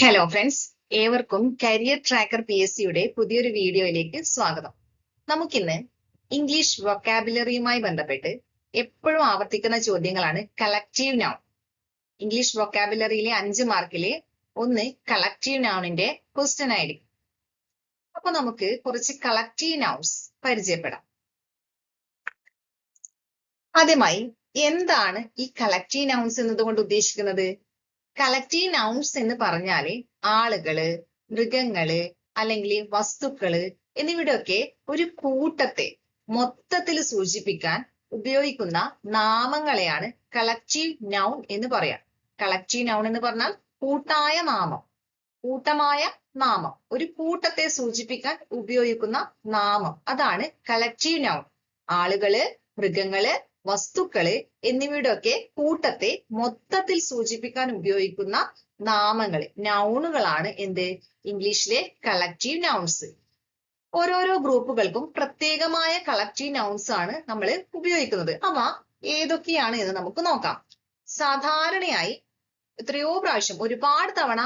Hello friends, ഏവർക്കും career tracker PSCയുടെ പുതിയൊരു വീഡിയോയിലേക്ക് സ്വാഗതം. നമുക്കിന്ന് ഇംഗ്ലീഷ് വൊക്കാബുലറിയുമായി ബന്ധപ്പെട്ട് എപ്പോഴും ആവർത്തിക്കുന്ന ചോദ്യങ്ങളാണ് കളക്റ്റീവ് നൗൺ. ഇംഗ്ലീഷ് വൊക്കാബുലറിയിലെ 5 മാർക്കിലെ ഒന്ന് കളക്റ്റീവ് നൗണിന്റെ ക്വസ്റ്റ്യൻ ആയിരിക്കും. അപ്പൊ നമുക്ക് കുറച്ച് കളക്റ്റീവ് നൗൺസ് പരിചയപ്പെടാം. ആദ്യമായി എന്താണ് ഈ കളക്റ്റീവ് നൗൺസ് എന്നതുകൊണ്ട് ഉദ്ദേശിക്കുന്നത്? കളക്റ്റീവ് നൗൺസ് എന്ന് പറഞ്ഞാല് ആളുകള്, മൃഗങ്ങള് അല്ലെങ്കിൽ വസ്തുക്കള് എന്നിവയുടെയൊക്കെ ഒരു കൂട്ടത്തെ മൊത്തത്തിൽ സൂചിപ്പിക്കാൻ ഉപയോഗിക്കുന്ന നാമങ്ങളെയാണ് കളക്റ്റീവ് നൗൺ എന്ന് പറയാം. കളക്റ്റീവ് നൗൺ എന്ന് പറഞ്ഞാൽ കൂട്ടായ നാമം, കൂട്ടമായ നാമം, ഒരു കൂട്ടത്തെ സൂചിപ്പിക്കാൻ ഉപയോഗിക്കുന്ന നാമം, അതാണ് കളക്റ്റീവ് നൗൺ. ആളുകള്, മൃഗങ്ങള്, വസ്തുക്കള് എന്നിവയുടെ ഒക്കെ കൂട്ടത്തെ മൊത്തത്തിൽ സൂചിപ്പിക്കാൻ ഉപയോഗിക്കുന്ന നാമങ്ങൾ, നൗണുകളാണ് എന്ത്? ഇംഗ്ലീഷിലെ കളക്റ്റീവ് നൗൺസ്. ഓരോരോ ഗ്രൂപ്പുകൾക്കും പ്രത്യേകമായ കളക്റ്റീവ് നൗൺസ് ആണ് നമ്മൾ ഉപയോഗിക്കുന്നത്. അവ ഏതൊക്കെയാണ് എന്ന് നമുക്ക് നോക്കാം. സാധാരണയായി എത്രയോ പ്രാവശ്യം ഒരുപാട് തവണ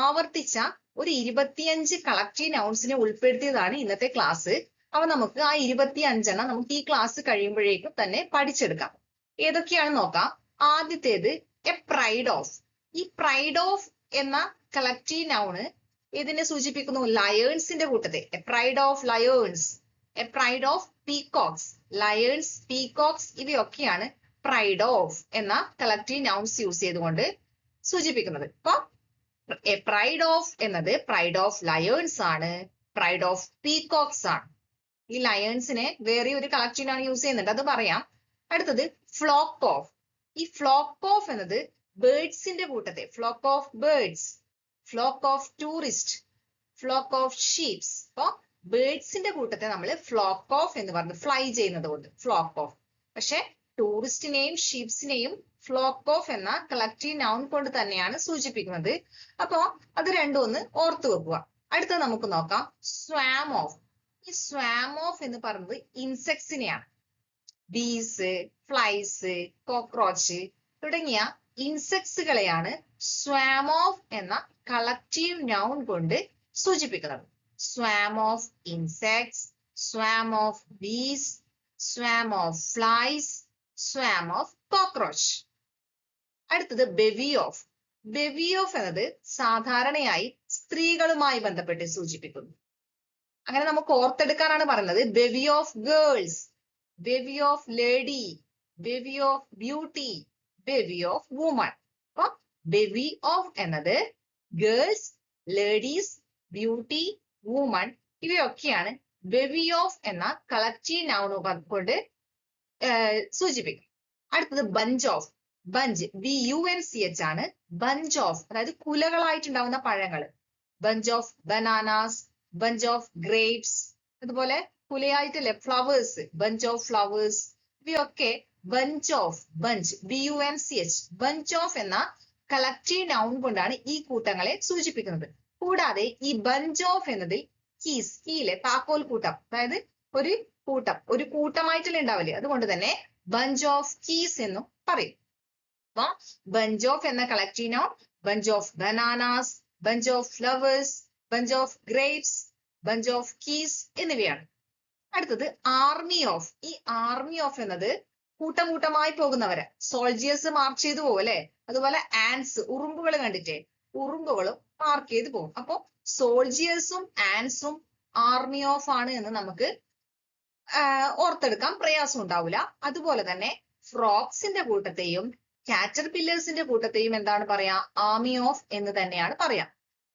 ആവർത്തിച്ച ഒരു 25 കളക്റ്റീവ് നൗൺസിനെ ഉൾപ്പെടുത്തിയതാണ് ഇന്നത്തെ ക്ലാസ്. അവ നമുക്ക് ആ 25 നമുക്ക് ഈ ക്ലാസ് കഴിയുമ്പോഴേക്കും തന്നെ പഠിച്ചെടുക്കാം. ഏതൊക്കെയാണ് നോക്കാം. ആദ്യത്തേത് എ പ്രൈഡ് ഓഫ്. ഈ പ്രൈഡ് ഓഫ് എന്ന കളക്റ്റീവ് നൗണ് ഇതിനെ സൂചിപ്പിക്കുന്നു? ലയേൺസിന്റെ കൂട്ടത്തെ. A pride of lions, a pride of peacocks. Lions, peacocks ഇവയൊക്കെയാണ് പ്രൈഡ് ഓഫ് എന്ന കളക്റ്റീവ് നൗൺസ് യൂസ് ചെയ്തുകൊണ്ട് സൂചിപ്പിക്കുന്നത്. അപ്പൊ എ പ്രൈഡ് ഓഫ് എന്നത് പ്രൈഡ് ഓഫ് ലയേൺസ് ആണ്, പ്രൈഡ് ഓഫ് പീകോക്സ് ആണ്. ഈ ലയൺസിനെ വേറെ ഒരു കളക്റ്റീവ് നൗൺ യൂസ് ചെയ്യുന്നുണ്ട്, അത് പറയാം. അടുത്തത് ഫ്ലോക്ക് ഓഫ്. ഈ ഫ്ലോക്ക് ഓഫ് എന്നത് ബേർഡ്സിന്റെ കൂട്ടത്തെ, flock of birds, flock of tourist, flock of sheeps. അപ്പൊ ബേർഡ്സിന്റെ കൂട്ടത്തെ നമ്മൾ ഫ്ലോക്ക് ഓഫ് എന്ന് പറഞ്ഞ് ഫ്ലൈ ചെയ്യുന്നത് കൊണ്ട് ഫ്ലോക്ക് ഓഫ്. പക്ഷെ ടൂറിസ്റ്റിനെയും ഷീപ്സിനെയും ഫ്ലോക്ക് ഓഫ് എന്ന കളക്റ്റീവ് നൗൺ കൊണ്ട് തന്നെയാണ് സൂചിപ്പിക്കുന്നത്. അപ്പൊ അത് രണ്ടും ഒന്ന് ഓർത്തു വെക്കുക. അടുത്തത് നമുക്ക് നോക്കാം സ്വാം ഓഫ്. ഈ സ്വാം ഓഫ് എന്ന് പറയുന്നത് ഇൻസെക്ട്സിനെയാണ്. ബീസ്, ഫ്ലൈസ്, കോക്രോച്ച് തുടങ്ങിയ ഇൻസെക്ട്സുകളെയാണ് സ്വാം ഓഫ് എന്ന കളക്റ്റീവ് നൗൺ കൊണ്ട് സൂചിപ്പിക്കുന്നത്. Swarm of insects, swarm of bees, swarm of flies, swarm of cockroach. അടുത്തത് ബെവി ഓഫ്. ബെവി ഓഫ് എന്നത് സാധാരണയായി സ്ത്രീകളുമായി ബന്ധപ്പെട്ട് സൂചിപ്പിക്കുന്നു. അങ്ങനെ നമുക്ക് ഓർത്തെടുക്കാനാണ് പറയുന്നത്. Bevy of girls, bevy of lady, bevy of beauty, bevy of woman. അപ്പൊ ബെവി ഓഫ് എന്നത് ഗേൾസ്, ലേഡീസ്, ബ്യൂട്ടി, വുമൺ ഇവയൊക്കെയാണ് ബെവി ഓഫ് എന്ന കളക്റ്റീവ് നൗൺ കൊണ്ട് സൂചിപ്പിക്കും. അടുത്തത് ബഞ്ച് ഓഫ്. ബഞ്ച്, BUNCH ആണ്. ബഞ്ച് ഓഫ് അതായത് കുലകളായിട്ടുണ്ടാവുന്ന പഴങ്ങള്. Bunch of bananas, bunch of grapes, അതുപോലെ കുലയായിട്ടല്ലേ ഫ്ലവേഴ്സ്, ബഞ്ച് ഓഫ് ഫ്ലവേഴ്സ് ഇവയൊക്കെ bunch of, bunch BUNCH, bunch of എന്ന കളക്റ്റീവ് നൗൺ കൊണ്ടാണ് ഈ കൂട്ടങ്ങളെ സൂചിപ്പിക്കുന്നത്. കൂടാതെ ഈ ബഞ്ച് ഓഫ് എന്നതിൽ കീസ്, കീയിലെ താക്കോൽ കൂട്ടം, അതായത് ഒരു കൂട്ടം, ഒരു കൂട്ടമായിട്ടല്ലേ ഉണ്ടാവില്ലേ, അതുകൊണ്ട് തന്നെ ബഞ്ച് ഓഫ് കീസ് എന്നും പറയും. അപ്പൊ ബഞ്ച് ഓഫ് എന്ന collective noun bench of bananas, bunch of flowers, bunch of grapes, bench of keys എന്നിവയാണ്. അടുത്തത് ആർമി ഓഫ്. ഈ ആർമി ഓഫ് എന്നത് കൂട്ടം കൂട്ടമായി പോകുന്നവര്, സോൾജിയേഴ്സ് മാർച്ച് ചെയ്തു പോകും അല്ലെ. അതുപോലെ ആൻസ്, ഉറുമ്പുകൾ കണ്ടിട്ടേ, ഉറുമ്പുകളും മാർക്ക് ചെയ്ത് പോകും. അപ്പൊ സോൾജിയേഴ്സും ആൻസും ആർമി ഓഫ് ആണ് എന്ന് നമുക്ക് ഓർത്തെടുക്കാൻ പ്രയാസം ഉണ്ടാവില്ല. അതുപോലെ തന്നെ ഫ്രോഗ്സിന്റെ കൂട്ടത്തെയും കാറ്റർ പില്ലേഴ്സിന്റെ കൂട്ടത്തെയും എന്താണ് പറയാ? ആർമി ഓഫ് എന്ന് തന്നെയാണ് പറയാ.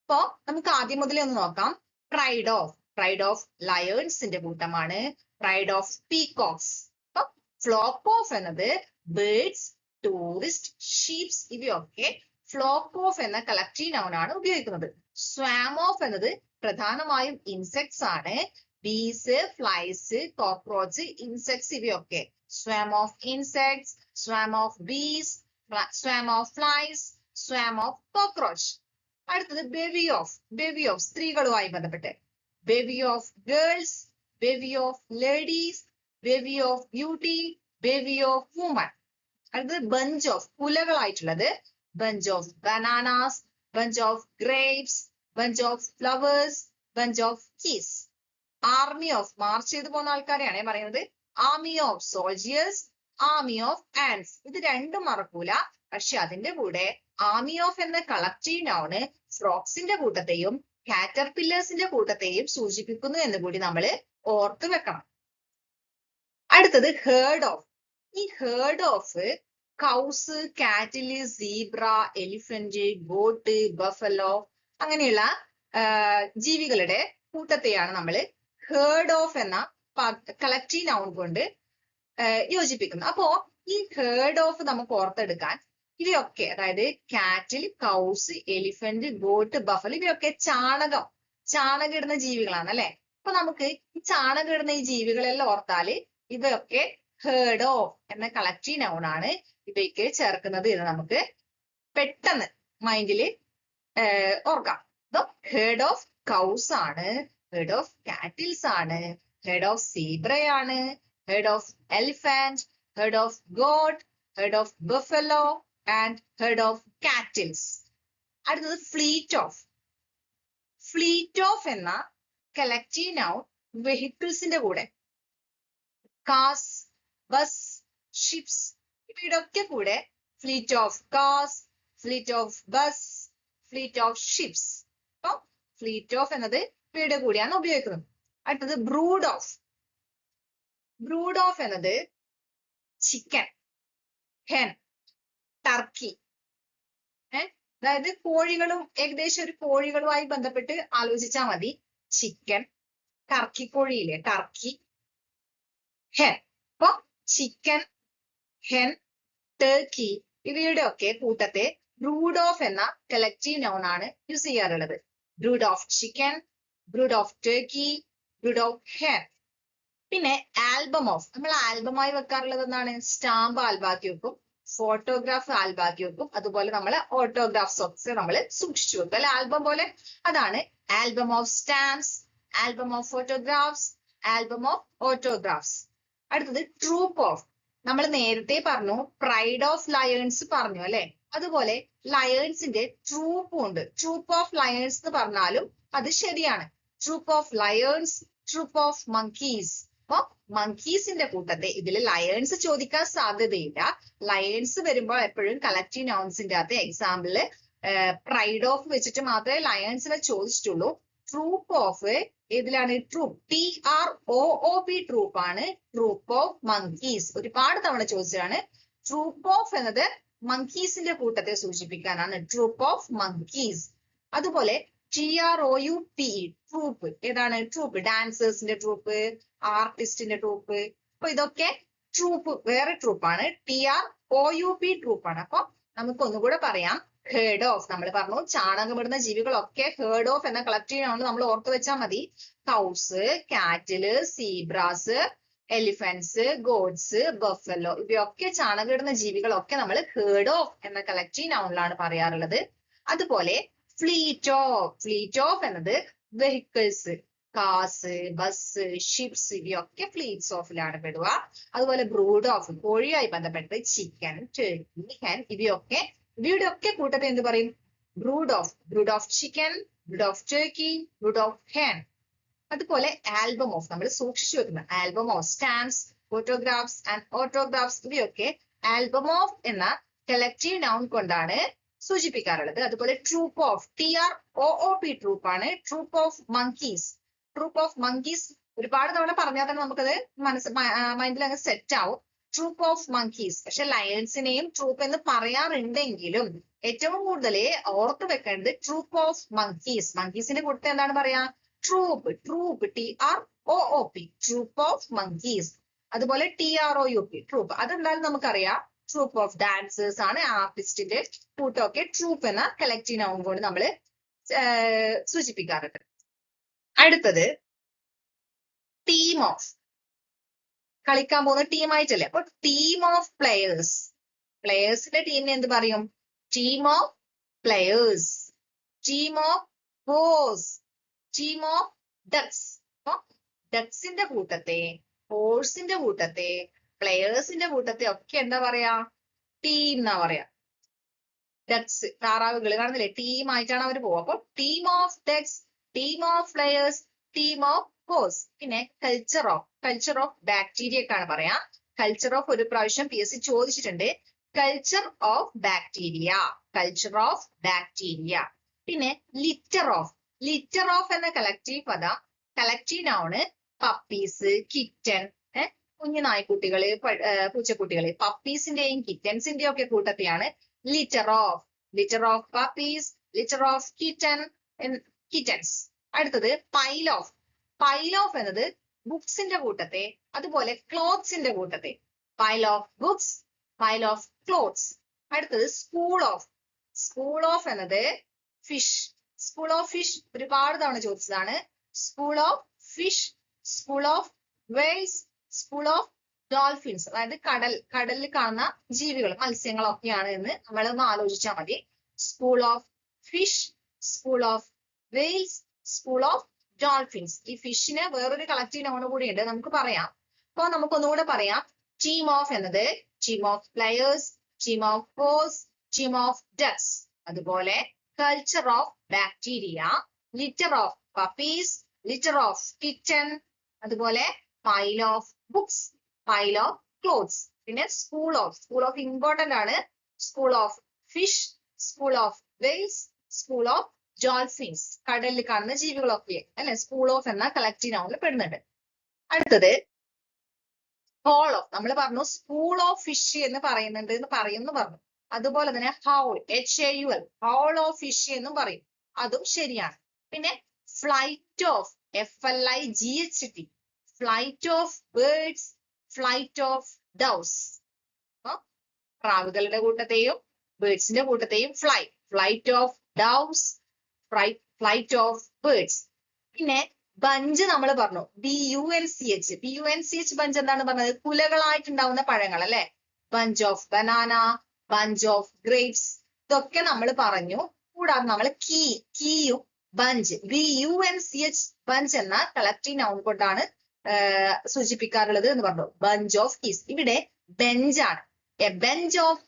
അപ്പൊ നമുക്ക് ആദ്യം മുതലേ ഒന്ന് നോക്കാം. Pride of. പ്രൈഡ് ഓഫ് ലയേൺസിന്റെ കൂട്ടമാണ്. Pride of peacocks. അപ്പൊ ഫ്ലോക്ക് ഓഫ് എന്നത് ബേർഡ്സ്, ടൂറിസ്റ്റ്, ഷീപ്സ് ഇവയൊക്കെ ഫ്ലോക്ക് ഓഫ് എന്ന കളക്റ്റീവ് നൗൺ ആണ് ഉപയോഗിക്കുന്നത്. സ്വാം ഓഫ് എന്നത് പ്രധാനമായും ഇൻസെക്ട്സ് ആണ്. ബീസ്, ഫ്ലൈസ്, കോക്രോച്ച്, ഇൻസെക്ട്സ് ഇവയൊക്കെ. Swarm of insects, swarm of bees, swarm of flies, swarm of cockroach. അടുത്തത് ബെവി ഓഫ്. ബെവി ഓഫ് സ്ത്രീകളുമായി ബന്ധപ്പെട്ട്. Bevy of girls, bevy of ladies, bevy of beauty, bevy of woman. അടുത്തത് bunch of കുലകളായിട്ടുള്ളത്. Bunch of bananas, bunch of grapes, bunch of flowers, bunch of keys. Army of മാർച്ച് ചെയ്ത് പോകുന്ന ആൾക്കാരെയാണ് പറയുന്നത്. Army of soldiers, army of ants. ഇത് രണ്ടും മറക്കൂല. പക്ഷെ അതിന്റെ കൂടെ ആർമി ഓഫ് എന്ന കളക്റ്റീവ് നൗണ് ഫ്രോക്സിന്റെ കൂട്ടത്തെയും കാറ്റർപില്ലേഴ്സിന്റെ കൂട്ടത്തെയും സൂചിപ്പിക്കുന്നു എന്ന് കൂടി നമ്മൾ ഓർത്ത് വെക്കണം. അടുത്തത് ഹേർഡ് ഓഫ്. ഈ herd of cows, cattle, zebra, elephant, goat, buffalo അങ്ങനെയുള്ള ജീവികളുടെ കൂട്ടത്തെയാണ് നമ്മൾ ഹേർഡ് ഓഫ് എന്ന കളക്റ്റീവ് നൗൺ കൊണ്ട് യോജിപ്പിക്കുന്നത്. അപ്പോ ഈ ഹേർഡ് ഓഫ് നമുക്ക് ഓർത്തെടുക്കാൻ ഇവയൊക്കെ, അതായത് കാറ്റിൽ, കൗസ്, എലിഫന്റ്, ഗോട്ട്, ബഫലോ, ഇവയൊക്കെ ചാണകം ഇടുന്ന ജീവികളാണ് അല്ലെ. അപ്പൊ നമുക്ക് ഈ ചാണകം ഇടുന്ന ഈ ജീവികളെല്ലാം ഓർത്താല് ഇവയൊക്കെ ഹേർഡ് ഓഫ് എന്ന കളക്റ്റീവ് നൗൺ ആണ് ഇവയ്ക്ക് ചേർക്കുന്നത് എന്ന് നമുക്ക് പെട്ടെന്ന് മൈൻഡിൽ ഓർക്കാം. ഹേർഡ് ഓഫ് കൗസ് ആണ്, ഹേർഡ് ഓഫ് കാറ്റിൽസ് ആണ്, ഹേർഡ് ഓഫ് സീബ്രയാണ്, herd of elephant, herd of goat, herd of buffalo and herd of cattles. അടുത്തത് ഫ്ലീറ്റ് ഓഫ്. ഫ്ലീറ്റ് ഓഫ് എന്ന കളക്റ്റീവ് നൗൺ വെഹിക്കിൾസിന്റെ കൂടെ കാസ്, ബസ്, ഷിപ്സ് ഇവയുടെ ഒക്കെ കൂടെ fleet of cars, fleet of bus, fleet of ships. അപ്പൊ fleet of എന്നത് ഇവയുടെ കൂടെയാണ് ഉപയോഗിക്കുന്നത്. അടുത്തത് ബ്രൂഡ് ഓഫ്. ബ്രൂഡ് ഓഫ് എന്നത് ചിക്കൻ, ഹെൻ, ടർക്കി, അതായത് കോഴികളും ഏകദേശം ഒരു കോഴികളുമായി ബന്ധപ്പെട്ട് ആലോചിച്ചാൽ മതി. ചിക്കൻ, ടർക്കി കോഴിയില്ലേ, ടർക്കി, ഹെൻ. അപ്പൊ ചിക്കൻ, ഹെൻ, ടർക്കി ഇവയുടെ ഒക്കെ കൂട്ടത്തെ ബ്രൂഡ് ഓഫ് എന്ന കളക്റ്റീവ് നൗൺ ആണ് യൂസ് ചെയ്യാറുള്ളത്. Brood of chicken, brood of turkey, brood of hen. പിന്നെ ആൽബം ഓഫ്. നമ്മൾ ആൽബമായി വെക്കാറുള്ളത് എന്താണ്? സ്റ്റാമ്പ് ആൽബാക്കി വെക്കും, ഫോട്ടോഗ്രാഫ് ആൽബാക്കി വെക്കും, അതുപോലെ നമ്മൾ ഓട്ടോഗ്രാഫ്സ് ഒക്കെ നമ്മൾ സൂക്ഷിച്ചു വെക്കും അല്ലെ, ആൽബം പോലെ. അതാണ് album of stamps, album of photographs, album of autographs. അടുത്തത് ട്രൂപ്പ് ഓഫ്. നമ്മൾ നേരത്തെ പറഞ്ഞു പ്രൈഡ് ഓഫ് ലയൺസ് പറഞ്ഞു അല്ലെ, അതുപോലെ ലയൺസിന്റെ ട്രൂപ്പും ഉണ്ട്. ട്രൂപ്പ് ഓഫ് ലയൺസ് എന്ന് പറഞ്ഞാലും അത് ശരിയാണ്. Troop of lions, troop of monkeys. അപ്പൊ മങ്കീസിന്റെ കൂട്ടത്തെ, ഇതിൽ ലയൺസ് ചോദിക്കാൻ സാധ്യതയില്ല. ലയൺസ് വരുമ്പോൾ എപ്പോഴും കളക്റ്റീവ് നൗൺസിന്റെ അകത്ത് എക്സാമ്പിള് പ്രൈഡ് ഓഫ് വെച്ചിട്ട് മാത്രമേ ലയൺസിനെ ചോദിച്ചിട്ടുള്ളൂ. ട്രൂപ്പ് ഓഫ് ഏതിലാണ്? ട്രൂപ്പ്, TROOP ട്രൂപ്പ് ആണ്. ട്രൂപ്പ് ഓഫ് മങ്കീസ് ഒരുപാട് തവണ ചോദിച്ചതാണ്. ട്രൂപ്പ് ഓഫ് എന്നത് മങ്കീസിന്റെ കൂട്ടത്തെ സൂചിപ്പിക്കാനാണ്, ട്രൂപ്പ് ഓഫ് മങ്കീസ്. അതുപോലെ TROUP ട്രൂപ്പ് ഏതാണ്? ട്രൂപ്പ്, ഡാൻസേഴ്സിന്റെ ട്രൂപ്പ്, ആർട്ടിസ്റ്റിന്റെ ട്രൂപ്പ്. അപ്പൊ ഇതൊക്കെ ട്രൂപ്പ്, വേറെ ട്രൂപ്പാണ്. TROUP ട്രൂപ്പാണ്. അപ്പൊ നമുക്ക് ഒന്നുകൂടെ പറയാം. ഹേർഡ് ഓഫ് നമ്മൾ പറഞ്ഞു, ചാണകമിടുന്ന ജീവികളൊക്കെ ഹേർഡ് ഓഫ് എന്ന കളക്റ്റീവ് ആണ് നമ്മൾ ഓർത്ത് വെച്ചാൽ മതി. Cows, cattle, zebras, elephants, goats, buffalo ഇവയൊക്കെ ചാണകമിടുന്ന ജീവികളൊക്കെ നമ്മൾ ഹേർഡ് ഓഫ് എന്ന കളക്റ്റീവ് നൗണിലാണ് പറയാറുള്ളത്. അതുപോലെ ഫ്ലീറ്റ് ഓഫ്. ഫ്ലീറ്റ് ഓഫ് എന്നത് വെഹിക്കിൾസ്, കാസ്, ബസ്, ഷിപ്സ് ഇവയൊക്കെ ഫ്ലീറ്റ്സ് ഓഫിലാണ് പെടുക. അതുപോലെ ബ്രൂഡ് ഓഫ് കോഴിയായി ബന്ധപ്പെട്ട് ചിക്കൻ, ടർക്കി, ഹെൻ ഇവയുടെ ഒക്കെ കൂട്ടത്തെ എന്ത് പറയും? Brood of. Brood of chicken, brood of turkey, brood of hen. അതുപോലെ ആൽബം ഓഫ് നമ്മൾ സൂക്ഷിച്ചു വെക്കുന്ന album of stamps, photographs and autographs ഇവയൊക്കെ ആൽബം ഓഫ് എന്ന കളക്റ്റീവ് നൗൺ കൊണ്ടാണ് സൂചിപ്പിക്കാറുള്ളത്. അതുപോലെ ട്രൂപ്പ് ഓഫ്, TROOP ട്രൂപ്പ് ആണ്. Troop of monkeys. Troop of monkeys ഒരുപാട് തവണ പറഞ്ഞാൽ തന്നെ നമുക്കത് മൈൻഡിൽ അങ്ങ് സെറ്റ് ആവും. Troop of monkeys. പക്ഷെ ലയൺസിനെയും ട്രൂപ്പ് എന്ന് പറയാറുണ്ടെങ്കിലും ഏറ്റവും കൂടുതൽ ഓർത്ത് വെക്കേണ്ടത് ട്രൂപ്പ് ഓഫ് മങ്കീസ്. മങ്കീസിന്റെ കൂട്ടത്തിൽ എന്താണ് പറയാ? Troop. Troop, TROOP troop of monkeys. അതുപോലെ TROUP ട്രൂപ്പ്, അതെന്തായാലും നമുക്കറിയാം. ട്രൂപ്പ് ഓഫ് ഡാൻസേഴ്സ് ആണ്. ആർട്ടിസ്റ്റിന്റെ കൂട്ടമൊക്കെ ട്രൂപ്പ് എന്ന കളക്റ്റീവ് നൗൺ കൊണ്ട് നമ്മൾ സൂചിപ്പിക്കാറുണ്ട്. അടുത്തത് ടീം ഓഫ്. കളിക്കാൻ പോകുന്ന ടീമായിട്ടല്ലേ, അപ്പൊ ടീം ഓഫ് പ്ലെയേഴ്സ്. പ്ലെയേഴ്സിന്റെ ടീമിനെ എന്ത് പറയും? Team of players, team of horse, team of ducts. അപ്പൊ ഡക്സിന്റെ കൂട്ടത്തെ, ഹോഴ്സിന്റെ കൂട്ടത്തെ, പ്ലെയേഴ്സിന്റെ കൂട്ടത്തെ ഒക്കെ എന്താ പറയാ? ടീം എന്നാ പറയാ. ഡക്സ്, താറാവുകൾ കാണുന്നില്ലേ, ടീം ആയിട്ടാണ് അവർ പോവുക. അപ്പൊ team of ducks, team of players, team of horse. പിന്നെ കൾച്ചർ ഓഫ് ബാക്ടീരിയക്കാണ് പറയാ. കൾച്ചർ ഓഫ് ഒരു പ്രാവശ്യം PSC ചോദിച്ചിട്ടുണ്ട്. Culture of bacteria, culture of bacteria. പിന്നെ ലിറ്റർ ഓഫ് എന്ന കളക്റ്റീവ് പദം, കളക്റ്റീവ് നൗണ് പപ്പീസ്, കിറ്റൻ, കുഞ്ഞു നായ്ക്കുട്ടികള്, പൂച്ചക്കുട്ടികള്, പപ്പീസിന്റെയും കിറ്റൻസിന്റെയും ഒക്കെ കൂട്ടത്തെയാണ് litter of puppies, litter of kittens. അടുത്തത് പൈൽ ഓഫ് എന്നത് ബുക്സിന്റെ കൂട്ടത്തെ, അതുപോലെ ക്ലോത്ത്സിന്റെ കൂട്ടത്തെ. Pile of books, pile of clothes. അടുത്തത് സ്കൂൾ ഓഫ് എന്നത് ഫിഷ്, സ്കൂൾ ഓഫ് ഫിഷ് ഒരുപാട് തവണ ചോദിച്ചതാണ്. School of fish, school of whales, school of dolphins. അതായത് കടലിൽ കാണുന്ന ജീവികൾ, മത്സ്യങ്ങളൊക്കെയാണ് എന്ന് നമ്മളൊന്ന് ആലോചിച്ചാൽ മതി. School of fish, school of whales, school of dolphins. ഈ ഫിഷിന് വേറൊരു കളക്റ്റീവ് നൗൺ കൂടി ഉണ്ട്, നമുക്ക് പറയാം. അപ്പൊ നമുക്കൊന്നുകൂടെ പറയാം. ടീം ഓഫ് എന്നത് team of players, team of horse, team of ducks. അതുപോലെ culture of bacteria, litter of puppies, litter of kitten, അതുപോലെ pile of books, pile of clothes. പിന്നെ സ്കൂൾ ഓഫ് ഇമ്പോർട്ടന്റ് ആണ്. School of fish, school of whales, school of dolphins, കടലിൽ കാണുന്ന ജീവികളൊക്കെ അല്ലെ school of എന്ന collective നൗണിൽ പെടുന്നുണ്ട്. അടുത്തത് ഹോൾ ഓഫ്. നമ്മൾ പറഞ്ഞു സ്കൂൾ ഓഫ് ഫിഷ് എന്ന് പറയുന്നുണ്ട് എന്ന് പറഞ്ഞു. അതുപോലെ തന്നെ haul, HAUL, haul of fish എന്നും പറയും, അതും ശരിയാണ്. പിന്നെ flight of, FLIGHT, flight of birds, flight of doves. പ്രാവുകളുടെ കൂട്ടത്തെയും ബേർഡ്സിന്റെ കൂട്ടത്തെയും flight of doves, flight of birds. പിന്നെ ബഞ്ച് നമ്മൾ പറഞ്ഞു, BUNCH ബഞ്ച് എന്താണ് പറഞ്ഞത്? കുലകളായിട്ടുണ്ടാവുന്ന പഴങ്ങൾ അല്ലെ. Bunch of banana, bunch of grapes, ഇതൊക്കെ നമ്മൾ പറഞ്ഞു. കൂടാതെ നമ്മൾ കീയും ബഞ്ച്, BUNCH ബഞ്ച് എന്ന കളക്റ്റീവ് നൗൺ കൊണ്ടാണ് സൂചിപ്പിക്കാറുള്ളത് എന്ന് പറഞ്ഞു. Bunch of keys. ഇവിടെ ബെഞ്ചാണ്. എ ബെഞ്ച് ഓഫ്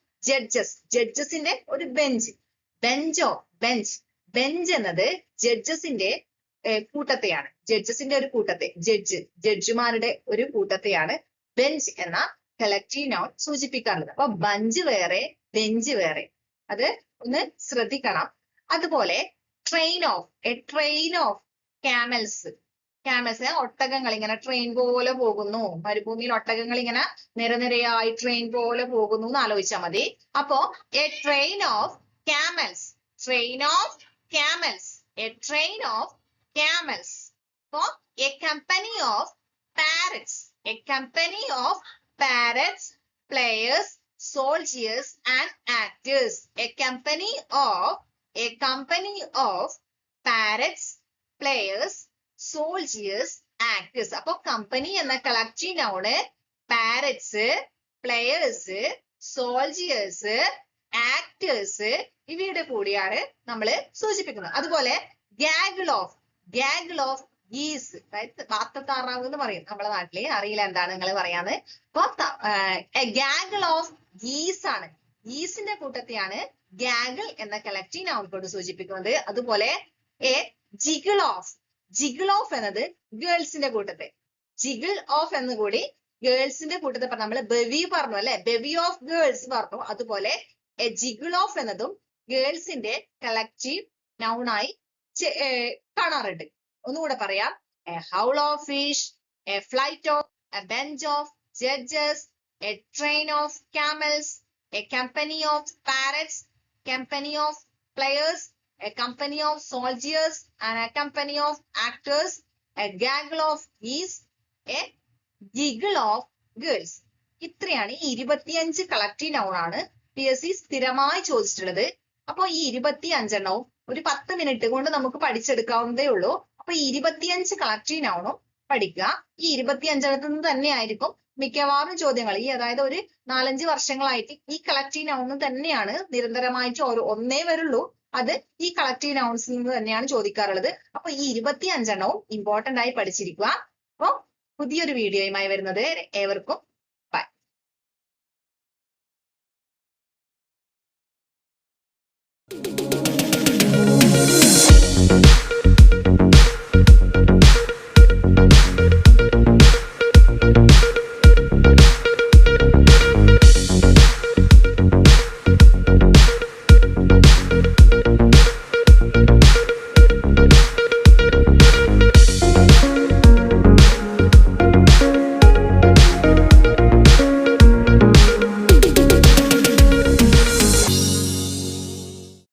ജഡ്ജസിന്റെ ഒരു ബെഞ്ച്. ബെഞ്ച് എന്നത് ജഡ്ജസിന്റെ കൂട്ടത്തെയാണ്, ജഡ്ജസിന്റെ ഒരു കൂട്ടത്തെ, ജഡ്ജിമാരുടെ ഒരു കൂട്ടത്തെയാണ് ബെഞ്ച് എന്ന കളക്റ്റീവ് നൗൺ സൂചിപ്പിക്കാറുള്ളത്. അപ്പൊ ബഞ്ച് വേറെ, ബെഞ്ച് വേറെ, അത് ഒന്ന് ശ്രദ്ധിക്കണം. അതുപോലെ ട്രെയിൻ ഓഫ് ക്യാമൽസ്, ഒട്ടകങ്ങൾ ഇങ്ങനെ ട്രെയിൻ പോലെ പോകുന്നു. മരുഭൂമിയിൽ ഒട്ടകങ്ങൾ ഇങ്ങനെ നിരനിരയായി ട്രെയിൻ പോലെ പോകുന്നു എന്ന് ആലോചിച്ചാൽ മതി. അപ്പോ a train of camels, a train of camels. അപ്പോ a company of parrots, players, soldiers and actors. A company of parrots, players, soldiers, actors. അപ്പൊ കമ്പനി എന്ന collective noun parrots, players, soldiers, actors ഇവയുടെ കൂടിയാണ് നമ്മൾ സൂചിപ്പിക്കുന്നത്. അതുപോലെ ഗാഗിൾ ഓഫ് ഗീസ്, വാത്തത്താറാവ് എന്ന് പറയും നമ്മളെ നാട്ടില്, അറിയില്ല എന്താണ് നിങ്ങൾ പറയാന്ന്. അപ്പൊ ഗാഗിൾ ഓഫ് ഗീസ് ആണ്, ഗീസിന്റെ കൂട്ടത്തെയാണ് ഗാഗിൾ എന്ന കളക്റ്റീവ് നൗൺ കൊണ്ട് സൂചിപ്പിക്കുന്നത്. അതുപോലെ എ ജിഗിൾ ഓഫ് എന്നത് ഗേൾസിന്റെ കൂട്ടത്തെ, ജിഗിൾ ഓഫ് എന്ന് കൂടി ഗേൾസിന്റെ കൂട്ടത്തെ പറഞ്ഞു. നമ്മൾ ബെവി പറഞ്ഞു അല്ലെ, ബെവി ഓഫ് ഗേൾസ് പറഞ്ഞു. അതുപോലെ എ ജിഗിൾ ഓഫ് എന്നതും ഗേൾസിന്റെ കളക്റ്റീവ് നൗണായി കാണാറുണ്ട്. ഒന്നുകൂടെ പറയാം. A howl of fish, a flight of, a bench of judges, a train of camels, a company of parrots, company of players, a company of soldiers and a company of actors, a gaggle of geese, a giggle of girls. ഇത്രയാണ് ഈ 25 collective noun ആണ് PSC സ്ഥിരമായി ചോദിച്ചിട്ടുള്ളത്. അപ്പൊ ഈ 25 എണ്ണവും ഒരു 10 minute കൊണ്ട് നമുക്ക് പഠിച്ചെടുക്കാവുന്നതേ ഉള്ളൂ. അപ്പൊ ഈ 25 കളക്റ്റീവ് നൗണും പഠിക്കുക. ഈ 25 എണ്ണത്തിൽ നിന്ന് തന്നെ ആയിരിക്കും മിക്കവാറും ചോദ്യങ്ങൾ. ഈ അതായത് ഒരു 4-5 വർഷങ്ങളായിട്ട് ഈ കളക്റ്റീവ് നൗൺ തന്നെയാണ് നിരന്തരമായിട്ട് ഒന്നേ വരുള്ളൂ. അത് ഈ കളക്റ്റീവ് നൗൺസിൽ നിന്ന് തന്നെയാണ് ചോദിക്കാറുള്ളത്. അപ്പൊ ഈ 25 എണ്ണവും ഇമ്പോർട്ടന്റ് ആയി പഠിച്ചിരിക്കുക. അപ്പൊ പുതിയൊരു വീഡിയോയുമായി വരുന്നത് ഏവർക്കും